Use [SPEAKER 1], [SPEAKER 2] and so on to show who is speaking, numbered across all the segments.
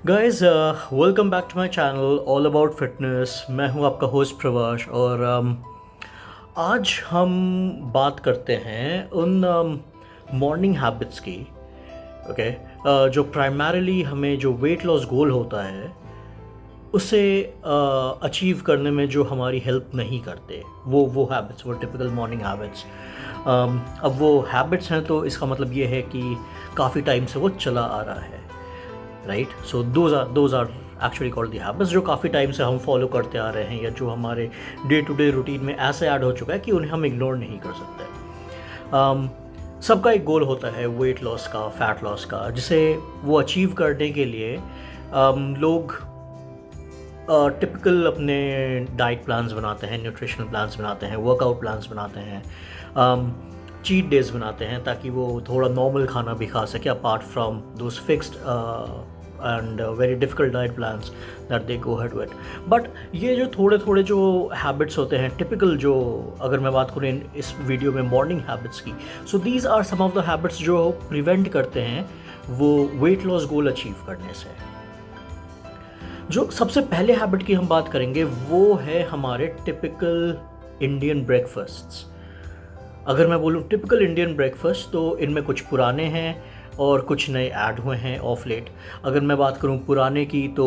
[SPEAKER 1] Guys welcome back to my channel all about fitness. मैं हूं आपका होस्ट प्रवाश और आज हम बात करते हैं उन मॉर्निंग हैबिट्स की। ओके। जो प्राइमरीली हमें जो वेट लॉस गोल होता है उसे अचीव करने में जो हमारी हेल्प नहीं करते, वो हैबिट्स, वो टिपिकल मॉर्निंग हैबिट्स। अब वो हैबिट्स हैं तो इसका मतलब ये है कि काफ़ी टाइम से वो चला आ रहा है, right. So those are actually called the habits, जो काफ़ी टाइम से हम फॉलो करते आ रहे हैं या जो हमारे डे टू डे रूटीन में ऐसे ऐड हो चुका है कि उन्हें हम इग्नोर नहीं कर सकते। सबका एक गोल होता है वेट लॉस का, फैट लॉस का, जिसे वो अचीव करने के लिए लोग टिपिकल अपने डाइट प्लान्स बनाते हैं, न्यूट्रिशनल प्लान्स बनाते हैं, वर्कआउट प्लान्स बनाते हैं, चीट डेज बनाते हैं ताकि वो थोड़ा नॉर्मल खाना भी खा सके apart from those fixed and very difficult diet plans that they go ahead with. But ये जो थोड़े थोड़े जो हैबिट्स होते हैं टिपिकल, जो अगर मैं बात करूँ इस वीडियो में मॉर्निंग हैबिट्स की, so these are some of the habits जो प्रिवेंट करते हैं वो वेट लॉस गोल अचीव करने से। जो सबसे पहले हैबिट की हम बात करेंगे वो है हमारे टिपिकल इंडियन ब्रेकफास्ट्स। अगर मैं बोलूँ टिपिकल इंडियन ब्रेकफास्ट तो इनमें कुछ पुराने हैं और कुछ नए ऐड हुए हैं ऑफ लेट। अगर मैं बात करूँ पुराने की तो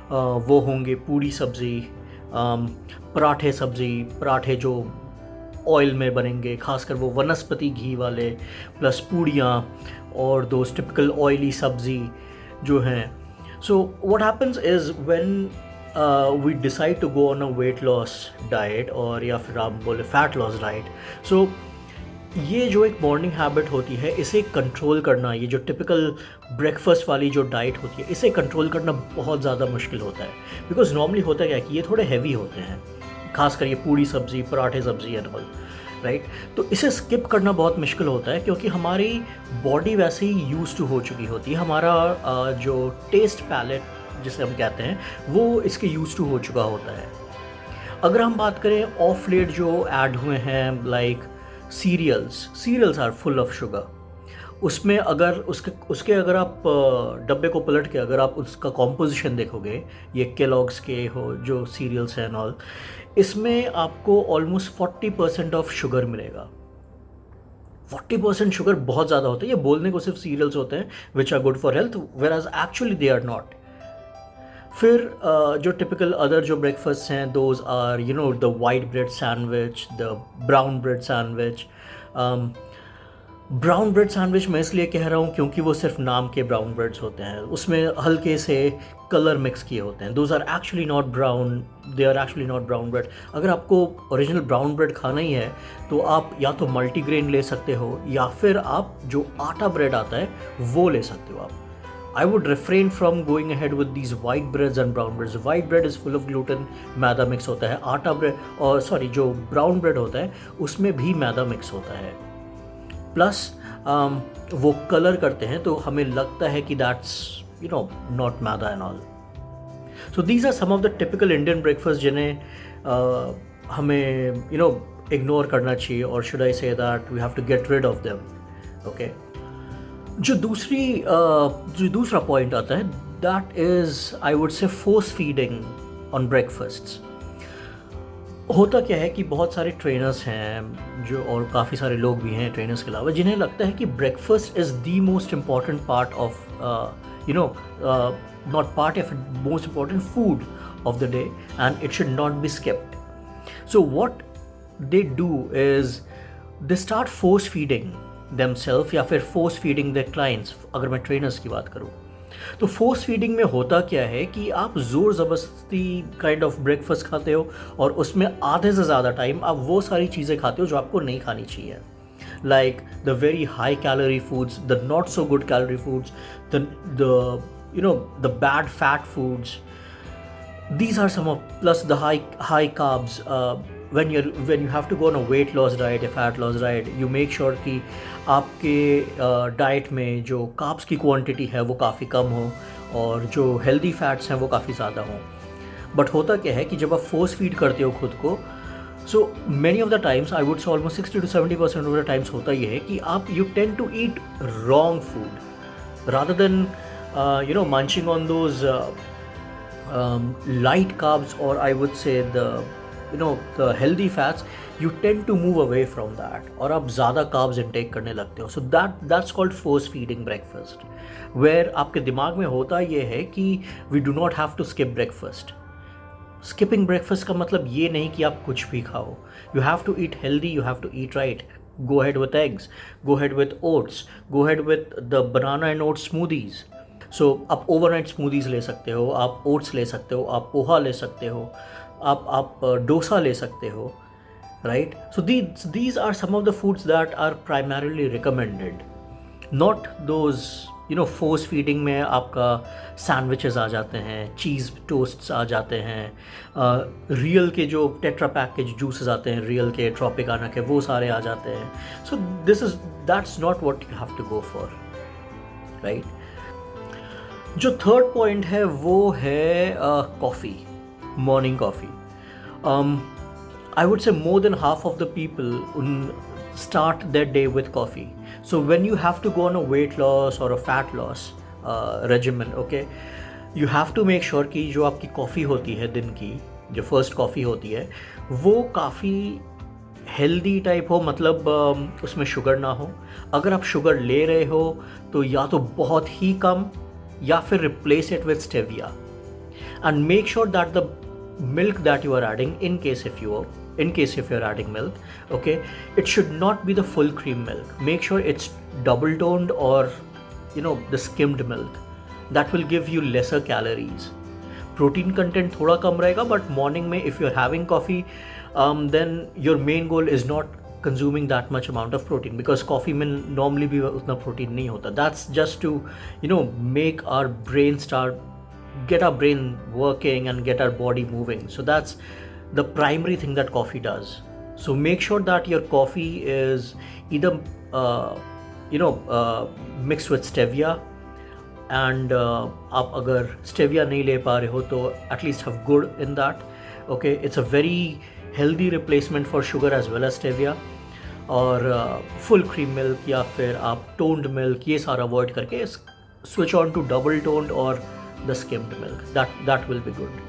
[SPEAKER 1] वो होंगे पूरी सब्ज़ी, पराठे सब्ज़ी, पराठे जो ऑयल में बनेंगे, खासकर वो वनस्पति घी वाले, प्लस पूड़ियाँ और दो टिपिकल ऑयली सब्ज़ी जो हैं। So what happens is when we decide to go on a weight loss diet और या फिर आप बोले फैट लॉस डाइट, सो ये जो एक मॉर्निंग हैबिट होती है इसे कंट्रोल करना, ये जो टिपिकल ब्रेकफास्ट वाली जो डाइट होती है इसे कंट्रोल करना बहुत ज़्यादा मुश्किल होता है। बिकॉज नॉर्मली होता क्या है कि ये थोड़े हैवी होते हैं, खासकर ये पूड़ी सब्ज़ी, पराठे सब्ज़ी एंड ऑल, राइट। तो इसे स्किप करना बहुत मुश्किल होता है क्योंकि हमारी बॉडी वैसे ही यूज टू हो चुकी होती है। हमारा जो टेस्ट पैलेट जिसे हम कहते हैं वो इसके यूज टू हो चुका होता है। अगर हम बात करें ऑफ लेट जो ऐड हुए हैं, like cereals are full of sugar. उसमें अगर उसके अगर आप डब्बे को पलट के अगर आप उसका कॉम्पोजिशन देखोगे, ये केलॉग्स के हो जो सीरियल्स हैं ऑल, इसमें आपको ऑलमोस्ट 40% ऑफ शुगर मिलेगा। 40% शुगर बहुत ज़्यादा होता है। ये बोलने को सिर्फ सीरियल्स होते हैं which are good for health, whereas actually they are not. फिर जो टिपिकल अदर जो ब्रेकफास्ट हैं those are the white bread sandwich, the brown bread sandwich. Brown bread sandwich मैं इसलिए कह रहा हूँ क्योंकि वो सिर्फ नाम के ब्राउन ब्रेड्स होते हैं, उसमें हल्के से कलर मिक्स किए होते हैं। Those are actually not brown, they are actually not brown bread. अगर आपको ओरिजिनल ब्राउन ब्रेड खाना ही है तो आप या तो मल्टीग्रेन ले सकते हो या फिर आप जो आटा ब्रेड आता है वो ले सकते हो। आप I would refrain from going ahead with these white breads and brown breads. White bread is full of gluten, maida mix होता है। आटा ब्रेड और जो ब्राउन ब्रेड होता है उसमें भी मैदा मिक्स होता है, प्लस वो कलर करते हैं तो हमें लगता है कि that's not maida and all. So these are some of the typical Indian breakfast जिन्हें हमें इग्नोर करना चाहिए, और should I say that we have to get rid of them. Okay. जो दूसरा पॉइंट आता है that is I would say force feeding on breakfasts. होता क्या है कि बहुत सारे ट्रेनर्स हैं जो, और काफ़ी सारे लोग भी हैं ट्रेनर्स के अलावा, जिन्हें लगता है कि breakfast is the most important part of not part of most important food of the day and it should not be skipped. So what they do is they start force feeding themselves या फिर force feeding the clients. अगर मैं trainers की बात करूँ तो force feeding में होता क्या है कि आप ज़ोर ज़बरदस्ती काइंड ऑफ ब्रेकफास्ट खाते हो और उसमें आधे से ज़्यादा टाइम आप वो सारी चीज़ें खाते हो जो आपको नहीं खानी चाहिए, like the very high calorie foods, the not so good calorie foods, the bad fat foods. These are some of, plus the high carbs. When you have to go on a weight loss diet, a fat loss diet, you make sure कि आपके diet में जो carbs की quantity है वो काफ़ी कम हो और जो हेल्दी फैट्स हैं वो काफ़ी ज़्यादा हों। बट होता क्या है कि जब आप फोर्स फीड करते हो खुद को, so many of the times, I would say almost 60 to 70% of the times होता ये है कि आप you tend to eat wrong food rather than munching on those light carbs, or I would say the healthy fats, you tend to move away from that, और आप ज़्यादा carbs intake करने लगते हो. So that's called force feeding breakfast, where आपके दिमाग में होता ये है कि we do not have to skip breakfast. Skipping breakfast का मतलब ये नहीं कि आप कुछ भी खाओ. You have to eat healthy, you have to eat right. Go ahead with eggs, go ahead with oats, go ahead with the banana and oats smoothies. So आप ओवरनाइट स्मूदीज़ ले सकते हो, आप ओट्स ले सकते हो, आप पोहा ले सकते हो, आप डोसा ले सकते हो, right. So these are some of the foods that are primarily recommended, not those force feeding में आपका सैंडविचेस आ जाते हैं, चीज़ टोस्ट्स आ जाते हैं, रियल के जो टेट्रा पैक के जो जूसेस आते हैं, रियल के, ट्रॉपिकाना के, वो सारे आ जाते हैं. So that's not what you have to go for, right. जो थर्ड पॉइंट है वो है coffee, morning coffee. I would say more than half of the people start their day with coffee. So when you have to go on a weight loss or a fat loss regimen, okay, you have to make sure कि जो आपकी coffee होती है दिन की, जो first coffee होती है, वो काफ़ी हेल्दी टाइप हो, मतलब उसमें शुगर ना हो. अगर आप शुगर ले रहे हो तो या तो बहुत ही कम, या फिर replace it with stevia. And make sure that the milk that you are adding, in case if you're adding milk, okay, it should not be the full cream milk. Make sure it's double toned, or the skimmed milk. That will give you lesser calories. Protein content थोड़ा कम रहेगा, but morning में if you're having coffee, then your main goal is not consuming that much amount of protein, because coffee में normally भी उतना protein नहीं होता. That's just to make our brain get our brain working and get our body moving. So that's the primary thing that coffee does. So make sure that your coffee is either mixed with stevia, and आप अगर stevia नहीं ले पा रहे हो तो at least have gur in that. Okay, it's a very healthy replacement for sugar as well as stevia. और full cream milk या फिर आप toned milk, ये सारा avoid करके switch on to double toned or the skimmed milk. That will be good.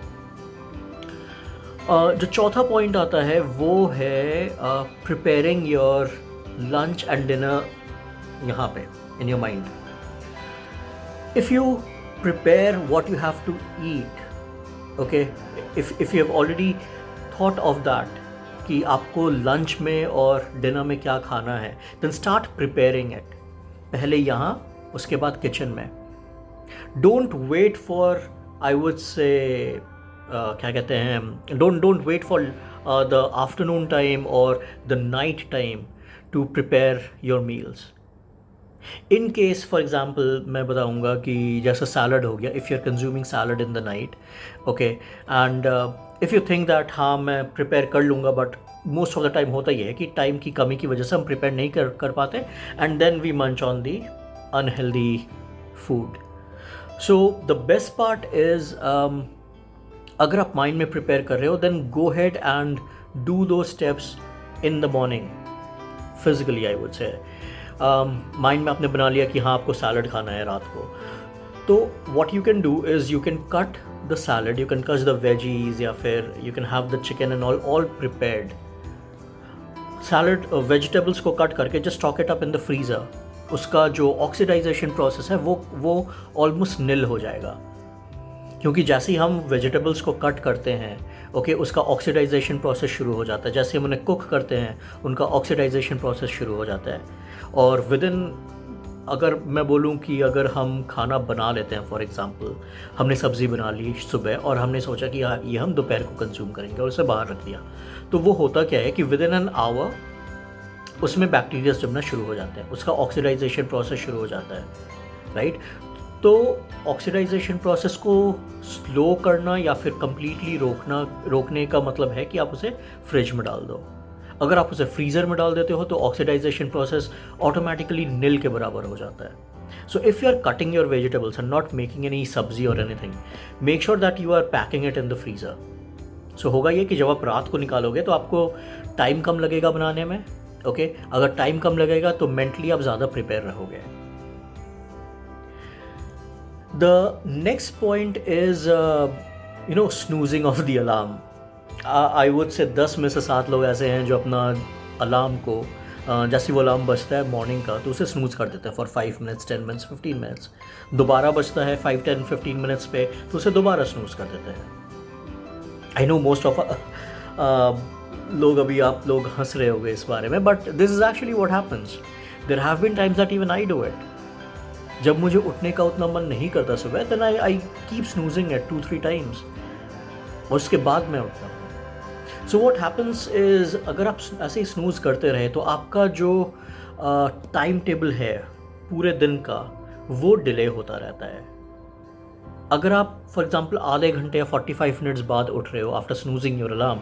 [SPEAKER 1] जो चौथा point आता है वो है preparing your lunch and dinner यहाँ पे in your mind. If you prepare what you have to eat, okay, if you have already thought of that कि आपको लंच में और डिनर में क्या खाना है, देन स्टार्ट प्रिपेयरिंग इट. पहले यहाँ, उसके बाद किचन में. Don't wait for, I would say, क्या कहते हैं, don't wait for the afternoon time or the night time to prepare your meals. In case, for example, मैं बताऊंगा कि जैसा salad हो गया, if you're consuming salad in the night, okay, and if you think that हाँ मैं prepare कर लूँगा, but most of the time होता ये है कि time की कमी की वजह से हम prepare नहीं कर पाते, and then we munch on the unhealthy food. So the best part is, अगर आप माइंड में प्रिपेयर कर रहे हो, then go ahead and do those steps in the morning physically, I would say. Mind में आपने बना लिया कि हाँ आपको सैलड खाना है रात को, तो what you can do is you can cut the salad, you can cut the veggies, या फिर you can have the chicken and all prepared. Salad vegetables को कट करके just stock it up in the freezer. उसका जो oxidisation process है वो almost निल हो जाएगा, क्योंकि जैसे ही हम वेजिटेबल्स को कट करते हैं, ओके, उसका ऑक्सीडाइजेशन प्रोसेस शुरू हो जाता है. जैसे हम उन्हें कुक करते हैं, उनका ऑक्सीडाइजेशन प्रोसेस शुरू हो जाता है. और विदिन, अगर मैं बोलूँ कि अगर हम खाना बना लेते हैं, फॉर एग्जांपल हमने सब्ज़ी बना ली सुबह और हमने सोचा कि ये हम दोपहर को कंज्यूम करेंगे और उसे बाहर रख दिया, तो वो होता क्या है कि विदिन एन आवर उसमें बैक्टीरियाज जमना शुरू हो जाते हैं, उसका ऑक्सीडाइजेशन प्रोसेस शुरू हो जाता है, राइट. तो ऑक्सीडाइजेशन प्रोसेस को स्लो करना या फिर कम्प्लीटली रोकने का मतलब है कि आप उसे फ्रिज में डाल दो. अगर आप उसे फ्रीज़र में डाल देते हो तो ऑक्सीडाइजेशन प्रोसेस ऑटोमेटिकली निल के बराबर हो जाता है. So if you are cutting your vegetables and not making any sabzi और anything, make sure that you are packing it in the freezer. So होगा ये कि जब आप रात को निकालोगे तो आपको टाइम कम लगेगा बनाने में, ओके. अगर टाइम कम लगेगा तो मेंटली आप ज़्यादा प्रिपेयर रहोगे. The next point is, snoozing of the alarm. I would से 10 में से 7 लोग ऐसे हैं जो अपना अलार्म को जैसे वो अलार्म बजता है मॉर्निंग का तो उसे स्नूज़ कर देते हैं फॉर 5 मिनट्स, 10 मिनट्स, 15 मिनट्स. दोबारा बजता है 5, 10, 15 मिनट्स पे तो उसे दोबारा स्नूज़ कर देते हैं. आई नो मोस्ट ऑफ लोग अभी आप लोग हंस रहे होंगे इस बारे में, but this is actually what happens. There have been times that even I do it. जब मुझे उठने का उतना मन नहीं करता सुबह, then I keep snoozing it 2-3 times और उसके बाद मैं उठता हूँ. सो वॉट हैपन्स इज़, अगर आप ऐसे ही स्नूज़ करते रहे तो आपका जो टाइम टेबल है पूरे दिन का वो डिले होता रहता है. अगर आप फॉर एग्जांपल आधे घंटे या 45 मिनट्स बाद उठ रहे हो आफ्टर स्नूजिंग योर अलार्म,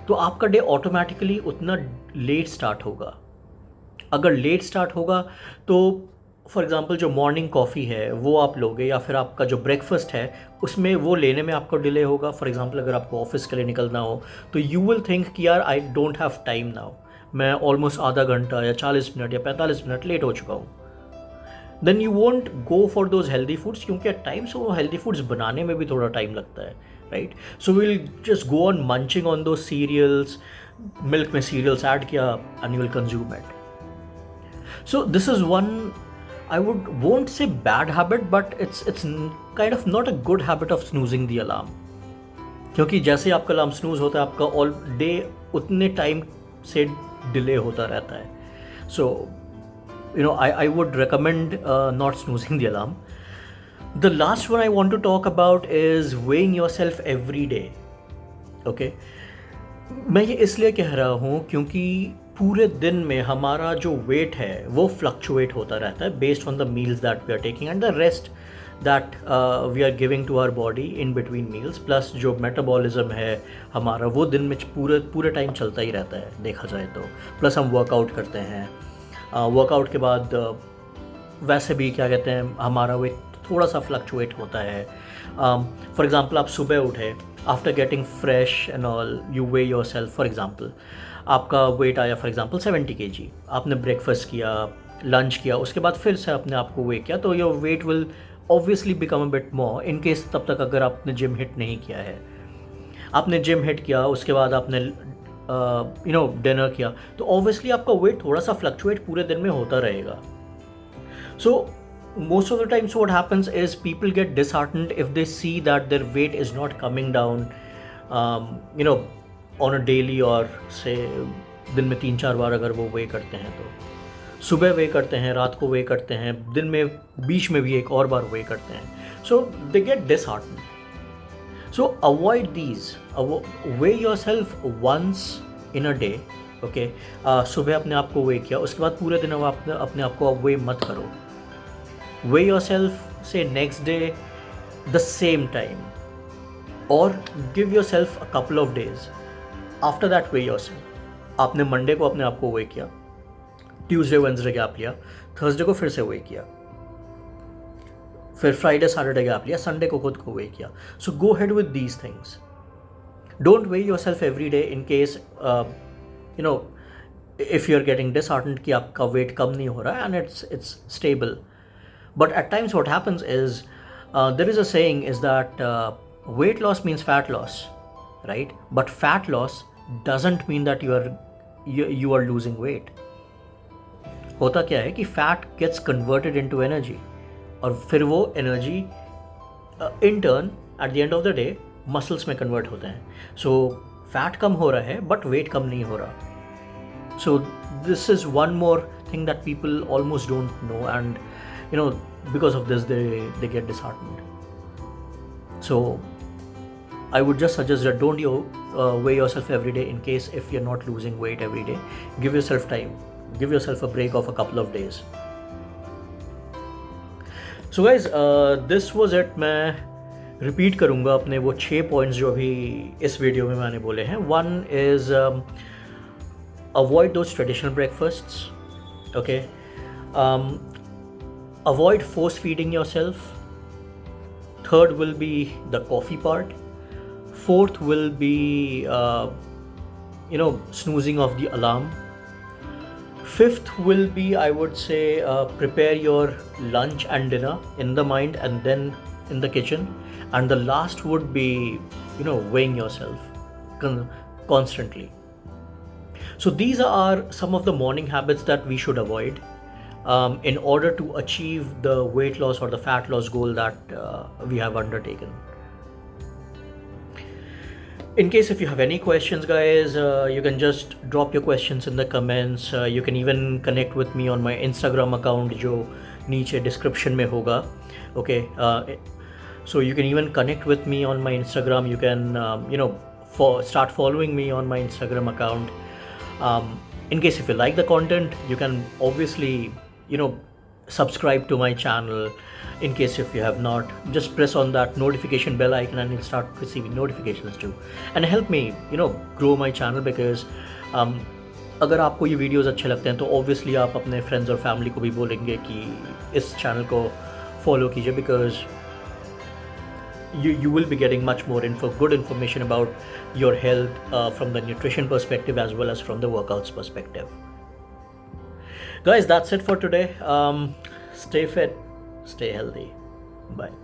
[SPEAKER 1] तो आपका डे ऑटोमेटिकली उतना लेट स्टार्ट होगा. अगर लेट स्टार्ट होगा तो फॉर एग्जांपल जो मॉर्निंग कॉफ़ी है वो आप लोगे, या फिर आपका जो ब्रेकफास्ट है उसमें वो लेने में आपको डिले होगा. फॉर एग्जांपल अगर आपको ऑफिस के लिए निकलना हो तो यू विल थिंक कि यार I don't have time now, मैं ऑलमोस्ट आधा घंटा या 40 मिनट या 45 मिनट लेट हो चुका हूँ. Then you won't go for those healthy foods, क्योंकि एट टाइम्स वो हेल्दी फूड्स बनाने में भी थोड़ा टाइम लगता है, right. So will just go on munching on those cereals, milk में सीरियल्स ऐड किया and you will consume it. So this is one, I won't say bad habit, but it's kind of not a good habit of snoozing the alarm. क्योंकि जैसे आपका alarm snooze होता है आपका all day उतने time से delay होता रहता है. सो I would recommend not snoozing the alarm. The last one I want to talk about is weighing yourself every day. Okay, मैं ये इसलिए कह रहा हूँ क्योंकि पूरे दिन में हमारा जो वेट है वो फ्लक्चुएट होता रहता है based on the meals that we are taking and the rest that we are giving to our body in between meals. Plus जो मेटाबॉलिज्म है हमारा वो दिन में पूरे टाइम चलता ही रहता है देखा जाए तो. प्लस हम वर्कआउट करते हैं, वर्कआउट के बाद वैसे भी क्या कहते हैं हमारा वेट थोड़ा सा फ्लक्चुएट होता है. फॉर एग्ज़ाम्पल आप सुबह उठे after getting fresh and all, you way your self. For example आपका वेट आया फॉर एग्जांपल 70 kg, आपने ब्रेकफास्ट किया, लंच किया, उसके बाद फिर से अपने आप को वे किया तो your weight will obviously become a bit more in case तब तक अगर आपने जिम हिट नहीं किया है. आपने जिम हिट किया उसके बाद आपने डिनर किया तो ऑब्वियसली आपका वेट थोड़ा सा फ्लक्चुएट पूरे दिन में होता रहेगा. सो most of the times what happens is people get disheartened if they see that their weight is not coming down on a daily, और से दिन में 3-4 बार अगर वो वे करते हैं तो सुबह वे करते हैं, रात को वे करते हैं, दिन में बीच में भी एक और बार वे करते हैं. So they get dishearten. So avoid these, weigh yourself once in a day. Okay, सुबह अपने आप को वे किया, उसके बाद पूरे दिन अपने आप को वे मत करो. वे योर सेल्फ से next day the same time, और give yourself a couple of days. After that weigh yourself. आपने मंडे को अपने आप को वे किया, ट्यूसडे वेंसडे गैप लिया, थर्सडे को फिर से वे किया, फिर फ्राइडे सैटरडे गैप लिया, संडे को खुद को वे किया. So go ahead with these things. Don't weigh yourself every day in case if you are getting disheartened कि आपका वेट कम नहीं हो रहा है and it's stable. But at times what happens is there is a saying is that weight loss means fat loss, right? But fat loss doesn't mean that you are losing weight. होता क्या है कि fat gets converted into energy, और फिर वो energy in turn at the end of the day muscles में convert होते हैं. So fat कम हो रहा है but weight कम नहीं हो रहा. So this is one more thing that people almost don't know, and because of this they get disheartened. So I would just suggest that don't you weigh yourself every day in case if you're not losing weight every day. Give yourself time. Give yourself a break of a couple of days. So guys, this was it. मैं repeat करूँगा अपने वो 6 points जो अभी इस video में मैंने बोले हैं. One is avoid those traditional breakfasts. Okay. Avoid force feeding yourself. Third will be the coffee part. Fourth will be snoozing of the alarm. Fifth will be, I would say, prepare your lunch and dinner in the mind and then in the kitchen, and the last would be, weighing yourself constantly. So these are some of the morning habits that we should avoid in order to achieve the weight loss or the fat loss goal that we have undertaken. In case if you have any questions, guys, you can just drop your questions in the comments. You can even connect with me on my Instagram account, जो नीचे description में होगा. Okay, so you can even connect with me on my Instagram. You can start following me on my Instagram account. In case if you like the content, you can obviously subscribe to my channel. In case if you have not, just press on that notification bell icon and you'll start receiving notifications too, and help me grow my channel, because अगर आपको ये videos अच्छे लगते हैं तो obviously आप अपने friends और फैमिली को भी बोलेंगे कि इस चैनल को फॉलो कीजिए, because you will be getting much more good information about your health from the nutrition perspective as well as from the workouts perspective. Guys, that's it for today. Stay fit, stay healthy. Bye.